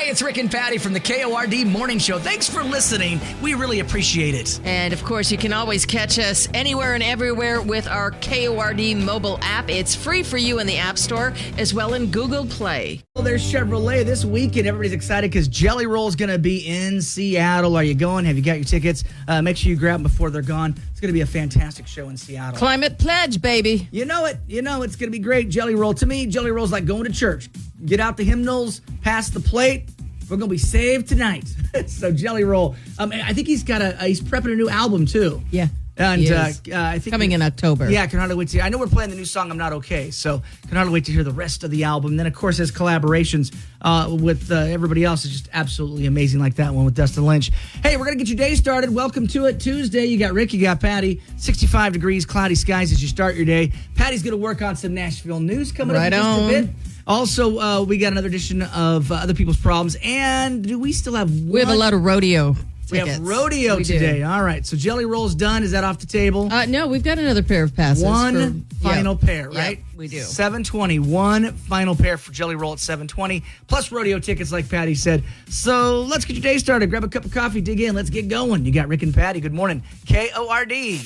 It's Rick and Patty from the KORD Morning Show. Thanks for listening. We really appreciate it. And, of course, you can always catch us anywhere and everywhere with our KORD mobile app. It's free for you in the App Store as well in Google Play. Well, there's Chevrolet this weekend. Everybody's excited because Jelly Roll is going to be in Seattle. Are you going? Have you got your tickets? Make sure you grab them before they're gone. It's going to be a fantastic show in Seattle. Climate Pledge, baby. You know it. You know it's going to be great. Jelly Roll. To me, Jelly Roll's like going to church. Get out the hymnals, pass the plate. We're going to be saved tonight. So Jelly Roll. I think he's prepping a new album too. Yeah. And I think coming in October. Yeah, can hardly wait to hear. I know we're playing the new song "I'm Not Okay," so can hardly wait to hear the rest of the album. And then, of course, his collaborations with everybody else is just absolutely amazing, like that one with Dustin Lynch. Hey, we're gonna get your day started. Welcome to it. Tuesday. You got Rick, you got Patty. 65 degrees, cloudy skies as you start your day. Patty's gonna work on some Nashville news coming up in just a bit. Also, we got another edition of Other People's Problems, and do we still have? We have a lot of rodeo. We have rodeo today. All right. So Jelly Roll's done. Is that off the table? No, we've got another pair of passes. One final pair, right? Yep, we do. 7:20. One final pair for Jelly Roll at 7:20. Plus rodeo tickets, like Patty said. So let's get your day started. Grab a cup of coffee, dig in. Let's get going. You got Rick and Patty. Good morning. KORD.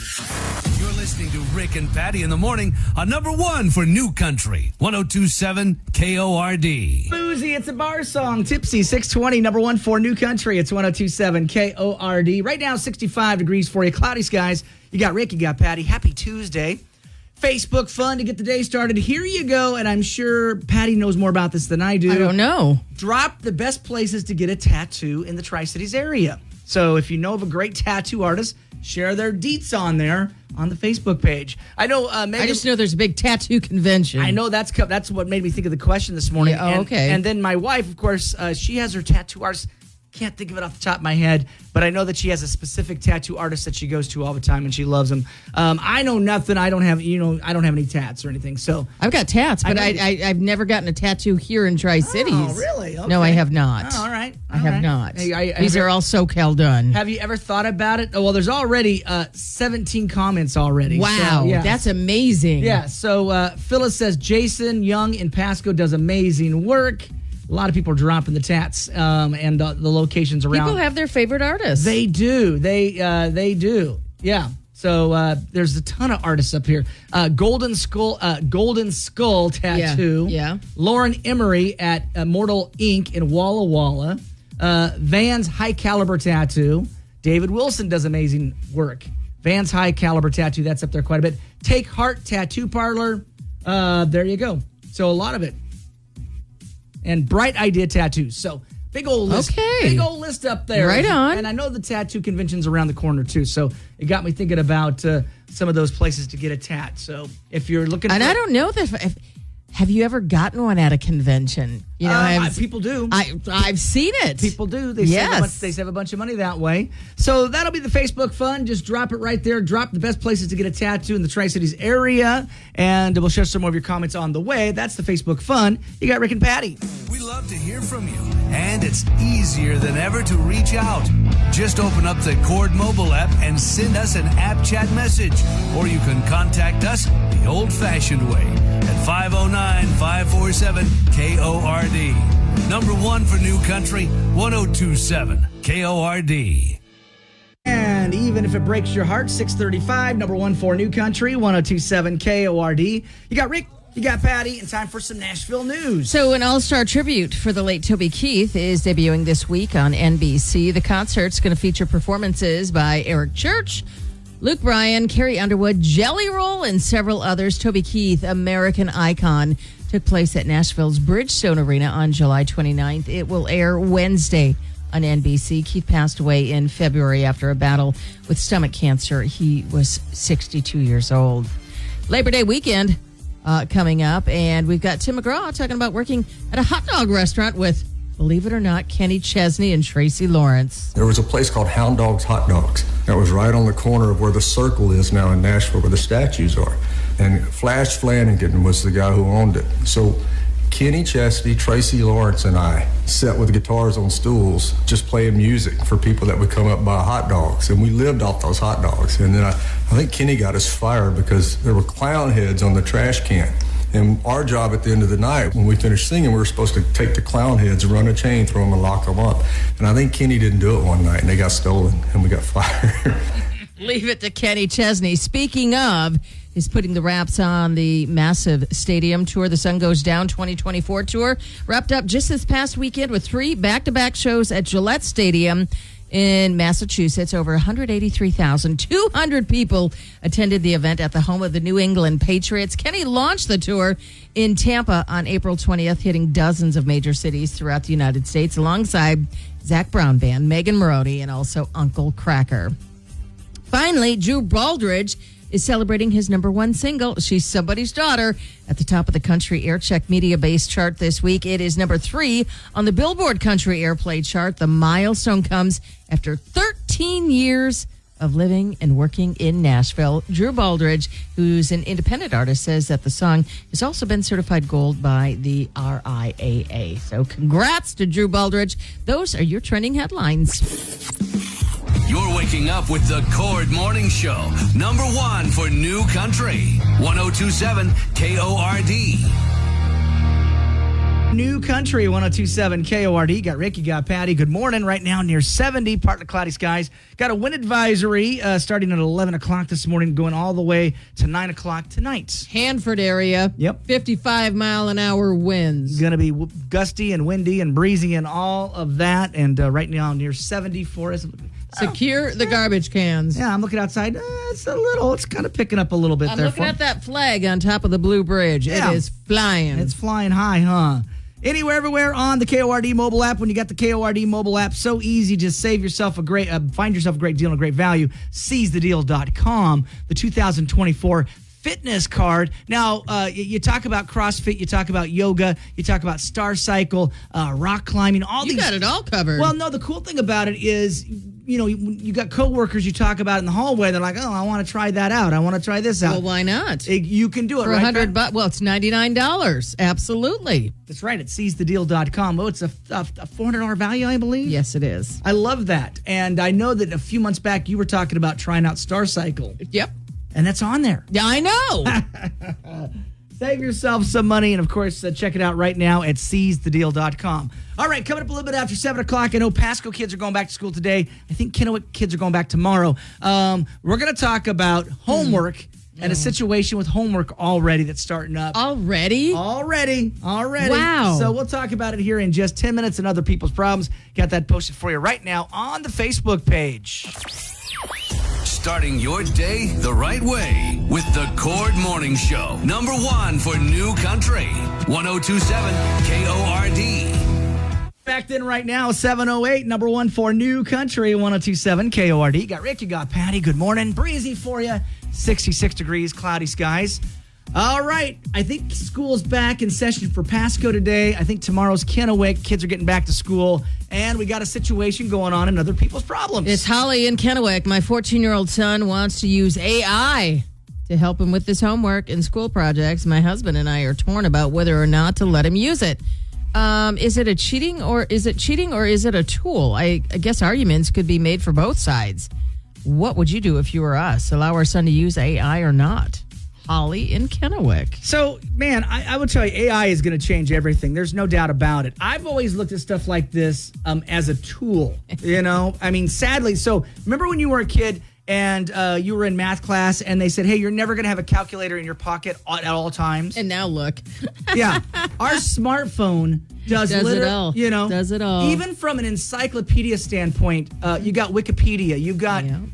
You're listening to Rick and Patty in the morning on number one for New Country, 102.7 KORD. Boozy, it's a bar song. Tipsy, 620, number one for New Country. It's 102.7 KORD. Right now, 65 degrees for you. Cloudy skies. You got Rick, you got Patty. Happy Tuesday. Facebook fun to get the day started. Here you go, and I'm sure Patty knows more about this than I do. I don't know. Drop the best places to get a tattoo in the Tri-Cities area. So if you know of a great tattoo artist, share their deets on there on the Facebook page. I know Megan, I just know there's a big tattoo convention. I know that's what made me think of the question this morning. Yeah, okay. And then my wife, of course, she has her tattoo artist. Can't think of it off the top of my head, but I know that she has a specific tattoo artist that she goes to all the time, and she loves them. I know nothing. I don't have any tats or anything. So I've got tats, but I've never gotten a tattoo here in Tri-Cities. Oh, really? Okay. No, I have not. Oh, all right. I have not. Hey, These are all SoCal done. Have you ever thought about it? Oh, well, there's already 17 comments already. Wow, so, yeah. That's amazing. Yeah. So Phyllis says Jason Young in Pasco does amazing work. A lot of people are dropping the tats and the locations around. People have their favorite artists. They do. They do. Yeah. So there's a ton of artists up here. Golden Skull Tattoo. Yeah. Lauren Emery at Immortal Ink in Walla Walla. Van's High Caliber Tattoo. David Wilson does amazing work. Van's High Caliber Tattoo. That's up there quite a bit. Take Heart Tattoo Parlor. There you go. So a lot of it. And Bright Idea Tattoos. So big old list. Okay. Big old list up there. Right on. And I know the tattoo convention's around the corner too. So it got me thinking about some of those places to get a tat. So if you're looking and I don't know that have you ever gotten one at a convention? You know, people do. I've seen it. People do. They save a bunch of money that way. So that'll be the Facebook fun. Just drop it right there. Drop the best places to get a tattoo in the Tri-Cities area. And we'll share some more of your comments on the way. That's the Facebook fun. You got Rick and Patty. We love to hear from you, and it's easier than ever to reach out. Just open up the KORD mobile app and send us an app chat message. Or you can contact us the old-fashioned way at 509-547-KORD. Number one for New Country, 102.7 KORD. And even if it breaks your heart, 635, number one for New Country, 102.7 KORD. You got Rick, you got Patty, and time for some Nashville news. So an all-star tribute for the late Toby Keith is debuting this week on NBC. The concert's going to feature performances by Eric Church, Luke Bryan, Carrie Underwood, Jelly Roll, and several others. Toby Keith, American icon, took place at Nashville's Bridgestone Arena on July 29th. It will air Wednesday on NBC. Keith passed away in February after a battle with stomach cancer. He was 62 years old. Labor Day weekend coming up, and we've got Tim McGraw talking about working at a hot dog restaurant with, believe it or not, Kenny Chesney and Tracy Lawrence. There was a place called Hound Dogs Hot Dogs that was right on the corner of where the Circle is now in Nashville, where the statues are. And Flash Flanagan was the guy who owned it. So Kenny Chesney, Tracy Lawrence, and I sat with guitars on stools just playing music for people that would come up and buy hot dogs. And we lived off those hot dogs. And then I think Kenny got us fired because there were clown heads on the trash can. And our job at the end of the night, when we finished singing, we were supposed to take the clown heads, run a chain through them, and lock them up. And I think Kenny didn't do it one night, and they got stolen, and we got fired. Leave it to Kenny Chesney. Speaking of, is putting the wraps on the massive stadium tour. The Sun Goes Down 2024 tour wrapped up just this past weekend with 3 back-to-back shows at Gillette Stadium in Massachusetts. Over 183,200 people attended the event at the home of the New England Patriots. Kenny launched the tour in Tampa on April 20th, hitting dozens of major cities throughout the United States alongside Zach Brown Band, Megan Maroney, and also Uncle Kracker. Finally, Drew Baldridge is celebrating his #1 single, She's Somebody's Daughter, at the top of the Country Aircheck Media Base chart this week. It is #3 on the Billboard Country Airplay chart. The milestone comes after 13 years of living and working in Nashville. Drew Baldridge, who's an independent artist, says that the song has also been certified gold by the RIAA. So congrats to Drew Baldridge. Those are your trending headlines. You're waking up with the Cord Morning Show, #1 for New Country, 1027 KORD. New Country, 1027 KORD. Got Rick, you got Patty. Good morning. Right now near 70, partly cloudy skies. Got a wind advisory starting at 11 o'clock this morning, going all the way to 9 o'clock tonight. Hanford area. Yep. 55-mile-an-hour winds. Going to be gusty and windy and breezy and all of that. And right now near 70 for us. Secure the garbage cans. Yeah, I'm looking outside. It's kind of picking up a little bit I'm there. looking at that flag on top of the Blue Bridge. Yeah. It is flying. It's flying high, huh? Anywhere, everywhere on the KORD mobile app. When you got the KORD mobile app, so easy. Just find yourself a great deal and a great value. SeizeTheDeal.com. The 2024 fitness card. Now, you talk about CrossFit, you talk about yoga, you talk about Star Cycle, rock climbing, all these. You got it all covered. Well, no, the cool thing about it is, you got coworkers you talk about in the hallway. They're like, oh, I want to try that out. I want to try this out. Well, why not? You can do it, For right? $100, well, it's $99. Absolutely. That's right. It's SeizeTheDeal.com. Oh, it's a $400 value, I believe. Yes, it is. I love that. And I know that a few months back you were talking about trying out Star Cycle. Yep. And that's on there. Yeah, I know. Save yourself some money. And, of course, check it out right now at SeizeTheDeal.com. All right, coming up a little bit after 7 o'clock. I know Pasco kids are going back to school today. I think Kennewick kids are going back tomorrow. We're going to talk about homework and a situation with homework already that's starting up. Already? Already. Wow. So we'll talk about it here in just 10 minutes and other people's problems. Got that posted for you right now on the Facebook page. Starting your day the right way with the Cord Morning Show, #1 for New Country, 1027 KORD. Back then right now, 7:08, #1 for New Country, 1027 KORD. Got Rick, you got Patty. Good morning. Breezy for you. 66 degrees, cloudy skies. All right. I think school's back in session for Pasco today. I think tomorrow's Kennewick. Kids are getting back to school. And we got a situation going on in other people's problems. It's Holly in Kennewick. My 14-year-old son wants to use AI to help him with his homework and school projects. My husband and I are torn about whether or not to let him use it. Is it cheating or is it a tool? I guess arguments could be made for both sides. What would you do if you were us? Allow our son to use AI or not? Holly in Kennewick. So, man, I would tell you, AI is going to change everything. There's no doubt about it. I've always looked at stuff like this as a tool, I mean, sadly. So, remember when you were a kid and you were in math class and they said, hey, you're never going to have a calculator in your pocket at all times? And now look. Yeah. Our smartphone does it all. Does it all. Even from an encyclopedia standpoint, you got Wikipedia.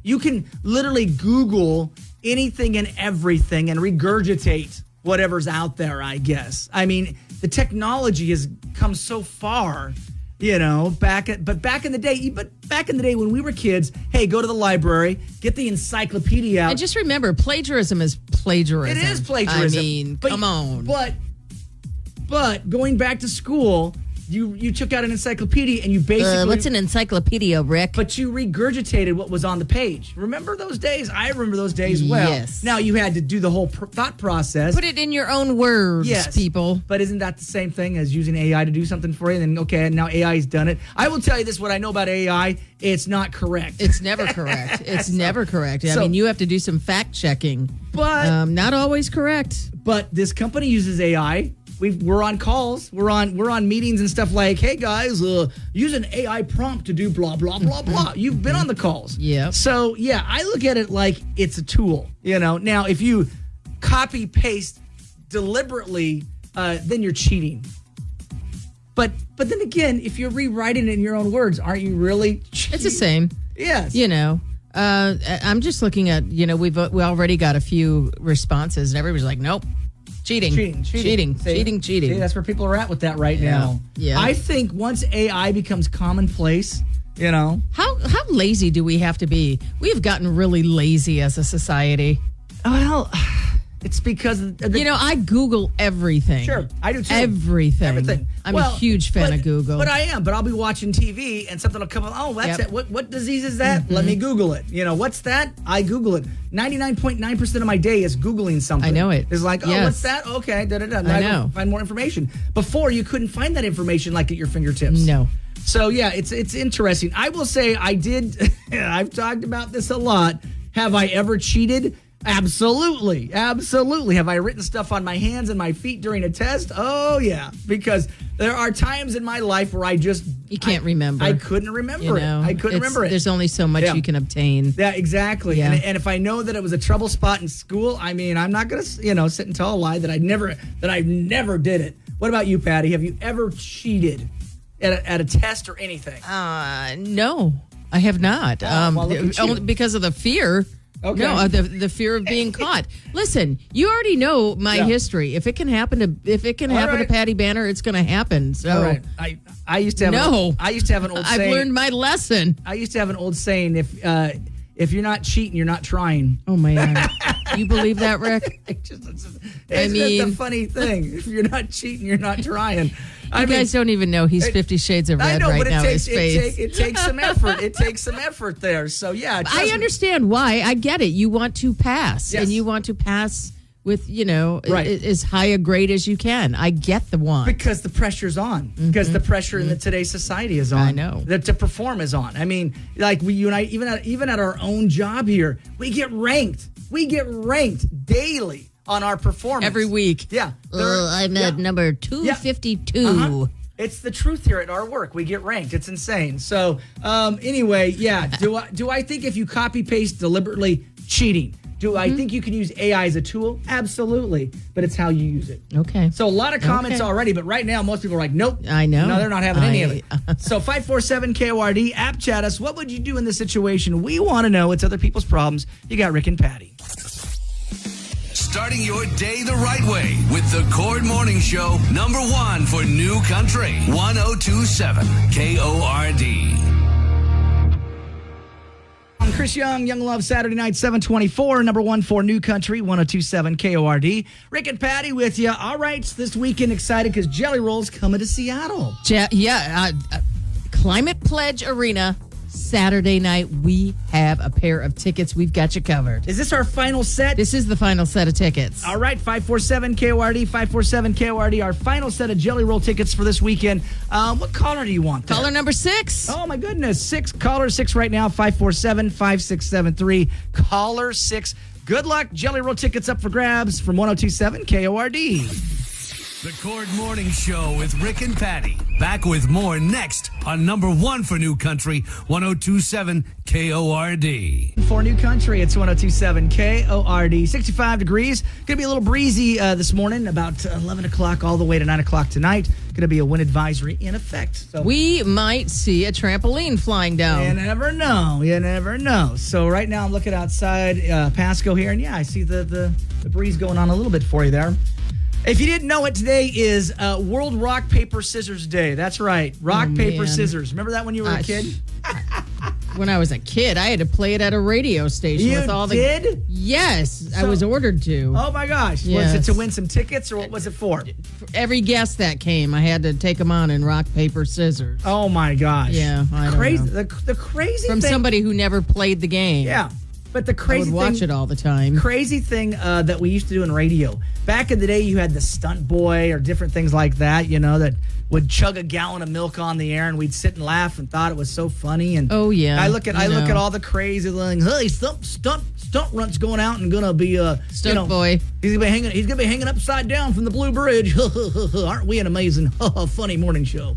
You can literally Google anything and everything and regurgitate whatever's out there, I guess. I mean, the technology has come so far, back in the day when we were kids, hey, go to the library, get the encyclopedia out. And just remember, plagiarism is plagiarism. It is plagiarism. I mean, come on. But going back to school, you took out an encyclopedia and you basically What's an encyclopedia, Rick? but you regurgitated what was on the page. Remember those days? I remember those days well. Yes. Now you had to do the whole thought process. Put it in your own words, Yes, people. But isn't that the same thing as using AI to do something for you? And then, okay, now AI's done it. I will tell you this, what I know about AI, it's not correct. It's never correct. It's never correct. I so- mean, you have to do some fact checking. But Not always correct. But this company uses AI. We're on calls. We're on meetings and stuff like, hey guys, use an AI prompt to do blah blah blah blah. You've been on the calls. Yep. So yeah, I look at it like it's a tool. Now if you copy paste deliberately, then you're cheating. But then again, if you're rewriting it in your own words, aren't you really cheating? It's the same. Yes. I'm just looking at, we already got a few responses and everybody's like, nope, cheating. See, that's where people are at with that right now. Yeah. I think once AI becomes commonplace, How lazy do we have to be? We have gotten really lazy as a society. well, it's because of the, I Google everything. Sure, I do too. Everything. I'm a huge fan of Google. But I am. But I'll be watching TV and something will come up. Oh, that's Yep. it. What disease is that? Let me Google it. What's that? I Google it. 99.9% of my day is Googling something. I know it. It's like, oh, Yes. what's that? Okay, da-da-da. Now I go know. find more information. Before, you couldn't find that information like at your fingertips. No. So, yeah, it's interesting. I will say I did, I've talked about this a lot. Have I ever cheated? Absolutely. Absolutely. Have I written stuff on my hands and my feet during a test? Oh, yeah. Because there are times in my life where You can't remember. I couldn't remember it. I couldn't remember it. There's only so much Yeah. you can obtain. Yeah, exactly. Yeah. And if I know that it was a trouble spot in school, I mean, I'm not going to, sit and tell a lie that I never did it. What about you, Patty? Have you ever cheated at a test or anything? No, I have not. well, look at you. Only because of the fear. Okay. No, the fear of being caught. Listen, you already know my Yeah. history. If it can happen to right. Patty Banner, it's going to happen. So All right. I used to have I used to have an old I've saying. learned my lesson. I used to have an old saying: if you're not cheating, you're not trying. Oh man, you believe that, Rick? It's I mean- the funny thing. If you're not cheating, you're not trying. You guys don't even know he's 50 Shades of I Red know, right but now. it takes His face. it takes some effort. It takes some effort there. So yeah, trust I me. understand why. I get it. You want to pass, Yes. and you want to pass with Right. as high a grade as you can. I get the want. Because the pressure's on. Because the pressure in today's society is on. I know. That to perform is on. I mean, like you and I, even at our own job here, we get ranked. We get ranked daily on our performance Every week. Yeah. I'm at number 252. Uh-huh. It's the truth here at our work. We get ranked. It's insane. So anyway, yeah. Do I think if you copy paste deliberately, cheating? Do I think you can use AI as a tool? Absolutely. But it's how you use it. Okay. So a lot of comments Okay. already, but right now most people are like, nope. I know. No, they're not having any of it. So 547-KORD, app chat us. What would you do in this situation? We want to know. It's other people's problems. You got Rick and Patty. Starting your day the right way with the Cord Morning Show, number one for New Country, 1027 KORD. I'm Chris Young, Young Love, Saturday night, 724, number one for New Country, 1027 KORD. Rick and Patty with you. All right, this weekend excited because Jelly Roll's coming to Seattle. Climate Pledge Arena, Saturday night. We have a pair of tickets. We've got you covered. Is this our final set? This is the final set of tickets. All right, 547-KORD, 547-KORD, our final set of Jelly Roll tickets for this weekend. What caller do you want there? Caller number 6. Oh, my goodness. Caller 6 right now, 547-5673. Caller 6. Good luck. Jelly Roll tickets up for grabs from 1027 KORD. The Cord Morning Show with Rick and Patty. Back with more next on number one for New Country, 1027 KORD. For New Country, it's 1027 KORD. 65 degrees. Going to be a little breezy this morning, about 11 o'clock all the way to 9 o'clock tonight. Going to be a wind advisory in effect. So We might see a trampoline flying down. you never know. You never know. So right now I'm looking outside Pasco here, and yeah, I see the breeze going on a little bit for you there. If you didn't know it, today is World Rock, Paper, Scissors Day. That's right. Rock, paper, man. scissors. Remember that when you were a kid? When I was a kid, I had to play it at a radio station You with all the. did? Yes, I So- was ordered to. Oh my gosh! Was Yes. it to win some tickets, or what was it for? Every guest that came, I had to take them on in rock, paper, scissors. Oh my gosh! Yeah, I don't crazy. know. The crazy From thing. somebody who never played the game. Yeah, but the I crazy would watch thing. it all the time. Crazy thing that we used to do in radio back in the day, you had the stunt boy or different things like that. You know, that would chug a gallon of milk on the air, and we'd sit and laugh and thought it was so funny. And Oh, yeah, I look at you know. all the crazy things. Hey, stunt run's going out and gonna be Stunt boy. He's gonna be hanging upside down from the Blue Bridge. Aren't we an amazing funny morning show?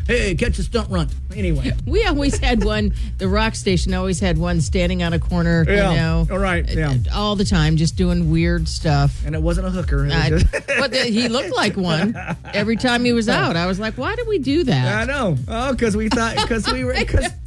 Hey, catch a stunt run. Anyway. We always had one, the rock station always had one standing on a corner, Yeah, you know. all right, yeah. All the time, just doing weird stuff. And it wasn't a hooker. It was just- But he looked like one every time he was out. I was like, why did we do that? I know. Oh, because we thought,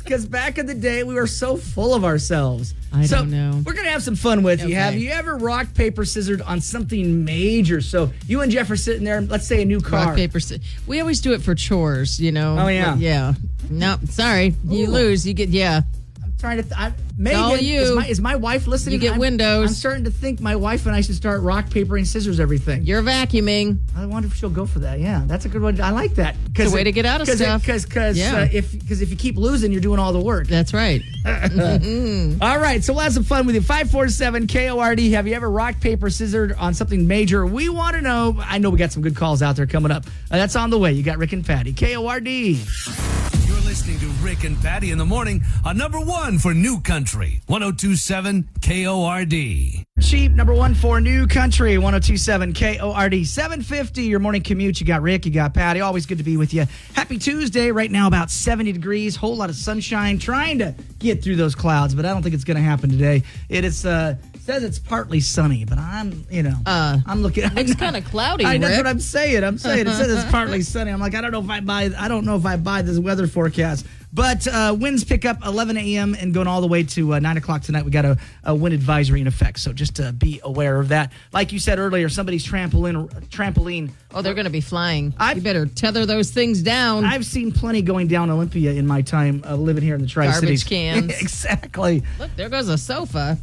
because back in the day we were so full of ourselves. I don't know. We're gonna have some fun with you. Okay. Have you ever rock paper scissored on something major? So you and Jeff are sitting there. Let's say a new car. Rock, paper, scissors. We always do it for chores, you know. Oh, yeah. Yeah. No, sorry. You Ooh. lose. You get, yeah. I'm trying to. Megan, all you. Is my wife listening? You get windows. I'm starting to think my wife and I should start rock paper and scissors everything. You're vacuuming. I wonder if she'll go for that. Yeah, that's a good one. I like that. It's a way to get out of stuff. Because Yeah. if you keep losing, you're doing all the work. That's right. All right, so we'll have some fun with you. 547 KORD. Have you ever rock, paper, scissored on something major? We want to know. I know we got some good calls out there coming up. That's on the way. You got Rick and Patty. KORD. You're listening to Rick and Patty in the morning on number one for New Country, 1027 KORD. Cheap, number one for New Country, 1027 KORD. 750, your morning commute. You got Rick, you got Patty. Always good to be with you. Happy Tuesday. Right now, about 70 degrees. Whole lot of sunshine. Trying to get through those clouds, but I don't think it's going to happen today. It is, says it's partly sunny, but I'm looking. It's kind of cloudy, That's Rick. what I'm saying. It says it's partly sunny. I'm like, I don't know if I buy this weather forecast. But winds pick up 11 a.m. and going all the way to 9 o'clock tonight. We got a wind advisory in effect, so just be aware of that. Like you said earlier, somebody's trampoline. Oh, they're going to be flying. I've- You better tether those things down. I've seen plenty going down Olympia in my time living here in the Tri-Cities. Garbage cans. Exactly. Look, there goes a sofa.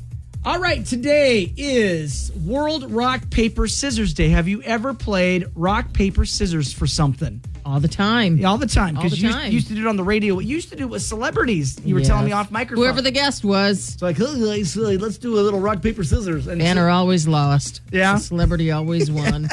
All right, today is World Rock, Paper, Scissors Day. Have you ever played rock, paper, scissors for something? All the time. All the time. All the Because you time. used to do it on the radio. You used to do it with celebrities. You were Yes. telling me off microphone. Whoever the guest was. It's like, hey, let's do a little rock, paper, scissors. And Banner always lost. Yeah? The celebrity always won.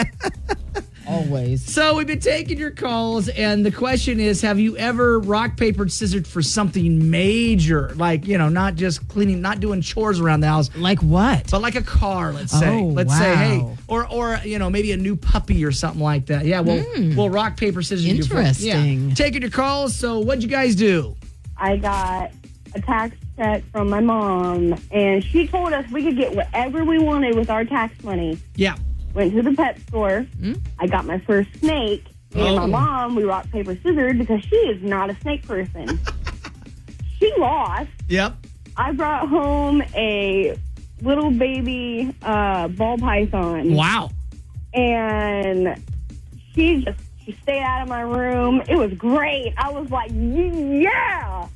Always. so we've been taking your calls, and the question is, have you ever rock, paper, scissored for something major? Like, not just cleaning, not doing chores around the house, Like what? but like a car, let's say. Oh, Let's say, hey, wow. or maybe a new puppy or something like that. Yeah, we'll rock, paper, scissors. you for- Interesting. Yeah. Taking your calls. So what'd you guys do? I got a tax check from my mom, and she told us we could get whatever we wanted with our tax money. Yeah. Went to the pet store. I got my first snake. Me and my mom, we rock, paper, scissors because she is not a snake person. She lost. Yep. I brought home a little baby ball python. Wow. And she stayed out of my room. It was great. I was like, yeah.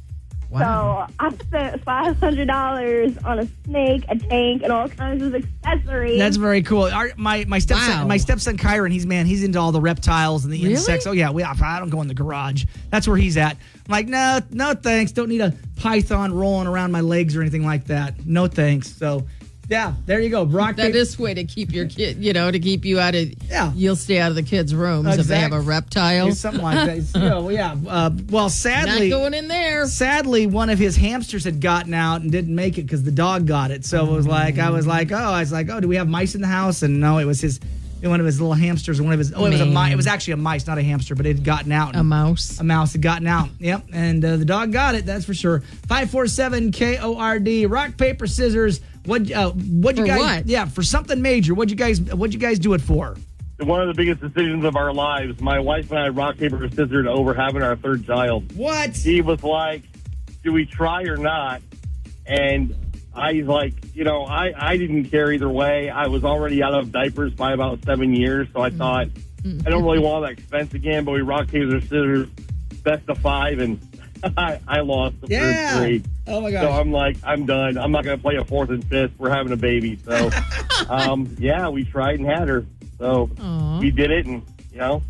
Wow. So I spent $500 on a snake, a tank, and all kinds of accessories. That's very cool. My stepson, Wow. my stepson Kyron, he's into all the reptiles and the Really? insects. Oh yeah, I don't go in the garage. That's where he's at. I'm like, no thanks. Don't need a python rolling around my legs or anything like that. No thanks. So yeah, there you go. Rock, That paper. is way to keep your kid, to keep you out of, Yeah. you'll stay out of the kids' rooms if they have a reptile. Something like that. Yeah. Well, Not sadly, going in there. Sadly, one of his hamsters had gotten out and didn't make it because the dog got it. So it was like, I was like, do we have mice in the house? And no, it was one of his little hamsters. It was a mice. It was actually a mice, not a hamster, but it had gotten out. A mouse. A mouse had gotten out. Yep. And the dog got it. That's for sure. 547 KORD. Rock, paper, scissors. What'd you For guys? what? Yeah, for something major. What'd you guys do it for? One of the biggest decisions of our lives. My wife and I rock, paper, scissors over having our third child. What? He was like, do we try or not? And I was like, I didn't care either way. I was already out of diapers by about 7 years, so I thought, I don't really want that expense again, but we rock, paper, scissors, best of 5, and I lost the Yeah. third grade. Oh my gosh. So I'm like, I'm done. I'm not going to play a fourth and fifth. We're having a baby. So, yeah, we tried and had her. So we did it, and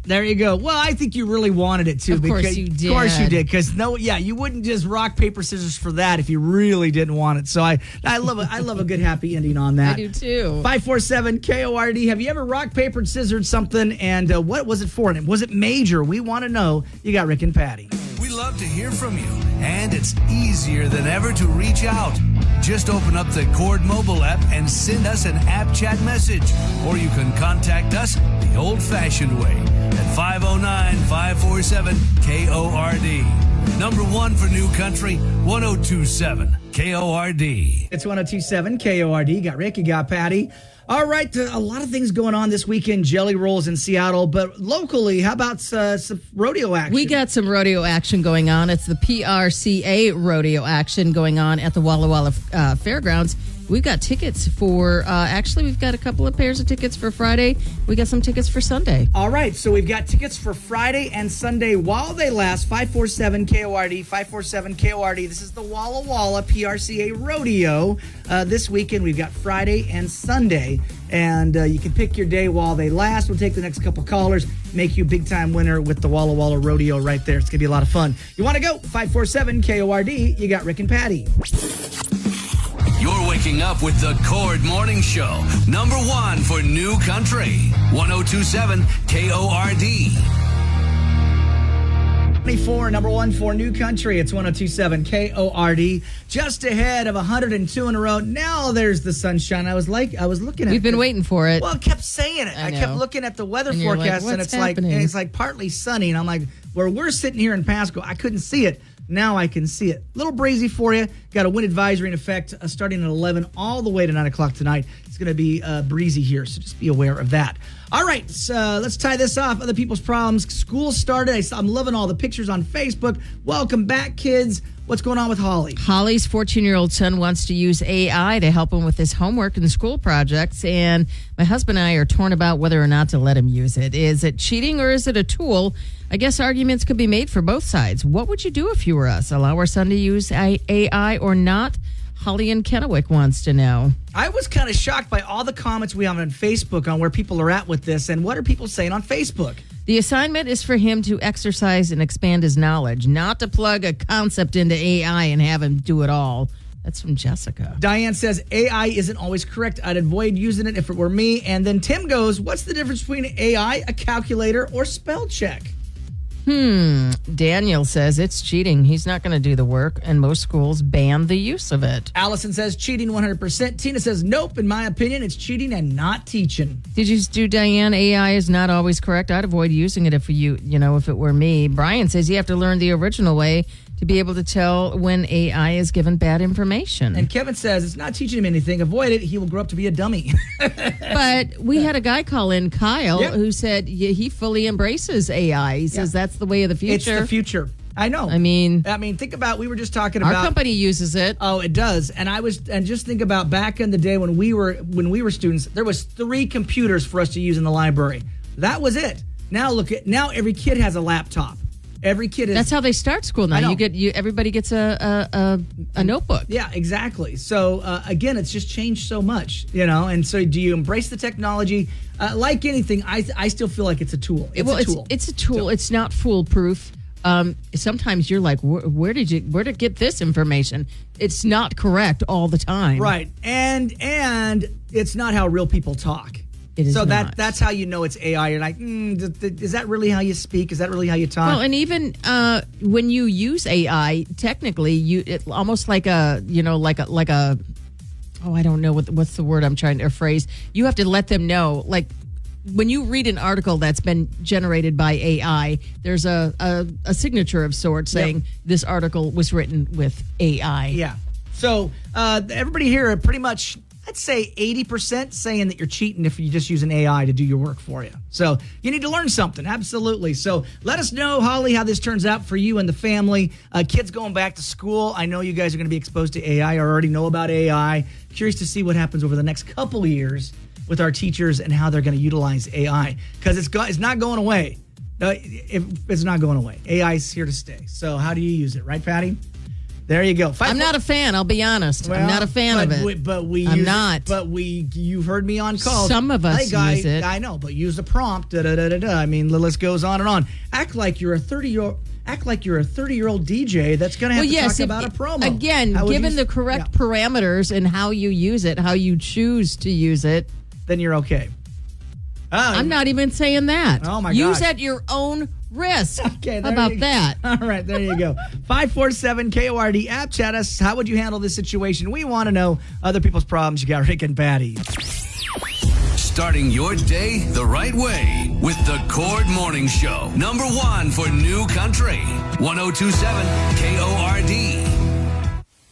There you go. Well, I think you really wanted it too. Of course you did. Of course you did. Because you wouldn't just rock paper scissors for that if you really didn't want it. So I love it. I love a good happy ending on that. I do too. 547 KORD. Have you ever rock paper scissored something? And what was it for? And was it major? We want to know. You got Rick and Patty. We love to hear from you, and it's easier than ever to reach out. Just open up the Cord mobile app and send us an app chat message, or you can contact us the old-fashioned way at 509-547-KORD. Number one for New Country, 1027 KORD. It's 1027 KORD. Got Rick, you got Patty. All right, a lot of things going on this weekend. Jelly rolls in Seattle, but locally, how about some rodeo action? We got some rodeo action going on. It's the PRCA rodeo action going on at the Walla Walla Fairgrounds. We've got tickets for, actually, we've got a couple of pairs of tickets for Friday. We got some tickets for Sunday. All right, so we've got tickets for Friday and Sunday while they last. 547 KORD, 547 KORD. This is the Walla Walla PRCA Rodeo. This weekend, we've got Friday and Sunday. And you can pick your day while they last. We'll take the next couple callers, make you a big-time winner with the Walla Walla Rodeo right there. It's going to be a lot of fun. You want to go? 547 KORD. You got Rick and Patty. You're waking up with the Cord Morning Show. Number one for New Country, 1027 KORD. 24, number one for New Country. It's 1027 KORD. Just ahead of 102 in a row. Now there's the sunshine. I was looking at We've been waiting for it. Well, I kept saying it. I kept know. looking at the weather And you're forecast, like, and "What's it's happening?" like partly sunny. And I'm like, where we're sitting here in Pasco, I couldn't see it. Now I can see it. A little breezy for you. Got a wind advisory in effect starting at 11 all the way to 9 o'clock tonight. It's going to be breezy here, so just be aware of that. All right, so let's tie this off. Other people's problems. School started. I'm loving all the pictures on Facebook. Welcome back, kids. What's going on with Holly? Holly's 14-year-old son wants to use AI to help him with his homework and school projects, and my husband and I are torn about whether or not to let him use it. Is it cheating or is it a tool? I guess arguments could be made for both sides. What would you do if you were us? Allow our son to use AI or not? Holly in Kennewick wants to know. I was kind of shocked by all the comments we have on Facebook on where people are at with this, and what are people saying on Facebook? The assignment is for him to exercise and expand his knowledge, not to plug a concept into AI and have him do it all. That's from Jessica. Diane says AI isn't always correct. I'd avoid using it if it were me. And then Tim goes, what's the difference between AI, a calculator, or spell check? Daniel says it's cheating. He's not going to do the work, and most schools ban the use of it. Allison says cheating 100%. Tina says nope. In my opinion, it's cheating and not teaching. Did you do, Diane? AI is not always correct. I'd avoid using it if if it were me. Brian says you have to learn the original way to be able to tell when AI is given bad information. And Kevin says it's not teaching him anything. Avoid it. He will grow up to be a dummy. But we had a guy call in, Kyle, Yep. who said he fully embraces AI. He says that's the way of the future. It's the future. I know. I mean, think about, we were just talking our about. company uses it. Oh, it does. And just think about back in the day when we were students, there was 3 computers for us to use in the library. That was it. Now now every kid has a laptop. Every kid is. That's how they start school now. I know. Everybody gets a notebook. Yeah, exactly. So again, it's just changed so much, And so, do you embrace the technology? Like anything, I still feel like it's a tool. It's a tool. It's a tool. It's not foolproof. Sometimes you're like, where did it get this information? It's not correct all the time. Right, and it's not how real people talk. It is so not. that's how you know it's AI. You're like, is that really how you speak? Is that really how you talk? Well, and even when you use AI, technically, it's almost like I don't know what's the word I'm trying to phrase. You have to let them know, like when you read an article that's been generated by AI, there's a signature of sorts saying this article was written with AI. Yeah. So everybody here are pretty much, I'd say 80% saying that you're cheating if you just use an AI to do your work for you. So you need to learn something. Absolutely. So let us know, Holly, how this turns out for you and the family. Kids going back to school. I know you guys are going to be exposed to AI. I already know about AI. Curious to see what happens over the next couple of years with our teachers and how they're going to utilize AI, because it's not going away. No, it's not going away. AI's here to stay. So how do you use it, right, Patty? There you go. I'm not a fan. I'll be honest. I'm not a fan of it. I'm not. You've heard me on calls. Some of us use it. I know, but use the prompt. I mean, the list goes on and on. Act like you're a 30-year-old DJ that's going to have to talk about a promo. Again, given the correct parameters and how you use it, how you choose to use it, then you're okay. I'm not even saying that. Oh, my Use gosh. at your own risk. Okay, how about that? All right, there you go. 547-KORD, app chat us. How would you handle this situation? We want to know other people's problems. You got Rick and Patty. Starting your day the right way with the Cord Morning Show. #1 for New Country. 102.7 KORD.